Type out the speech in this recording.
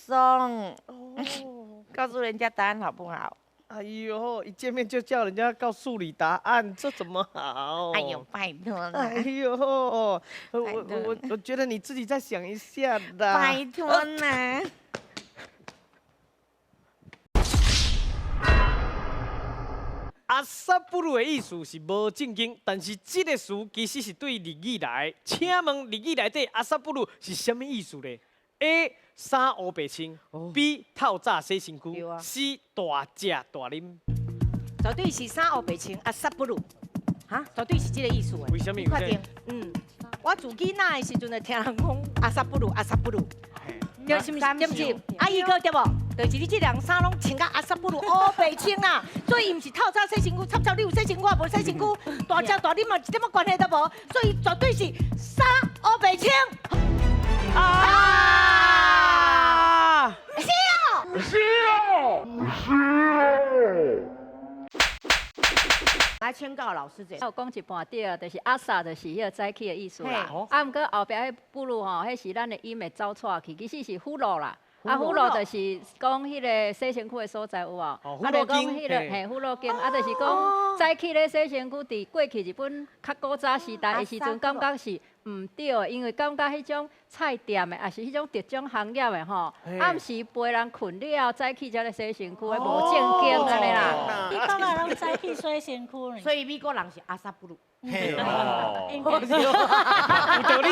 松。哦，告诉人家答案好不好？哎呦，一见面就叫人家告诉你答案，这怎么好？哎呦，拜托啦，哎呦，我觉得你自己再想一下的。拜托啦。阿萨布鲁的意思是无正经，但是这个词其实是对日语来的。请问日语内底阿萨布鲁是什么意思呢 ？A. 衫乌白穿 ，B. 透早洗身躯 ，C. 大食大啉。绝对是衫黑白穿，阿萨布鲁，哈，绝对是这个意思的。为什么？你确定？我自囡仔的时阵就听人讲阿萨布鲁，阿萨布鲁，对是不是？对不是？阿姨哥对不？就是你这两衫拢穿甲阿萨布鲁黑白穿啊，所以伊唔是透早洗身躯，插草你有洗身躯，我无洗身躯，大食大啉嘛一点仔关系都无，所以绝对是衫黑白穿。啊！是哦。来劝告老师者，有讲一半对，就是阿萨，就是迄个早起的意思啦嘿。啊，毋过后壁迄布鲁吼，迄是咱的音会走错去，其实是呼噜啦。啊，呼噜就是讲迄个洗身躯的所在有无？啊，就讲迄个嘿呼噜经，啊，就是讲早起咧洗身躯，伫过去日本较古早时代的时阵，感觉是唔对的，因为感觉迄种菜店的，也是迄种特种行业的吼，暗时陪人困了，早起才咧洗身躯，无正经安尼啦。你讲啊，拢早起洗身躯呢？所以美国人是阿萨布鲁。嘿哦，应该是。有道理。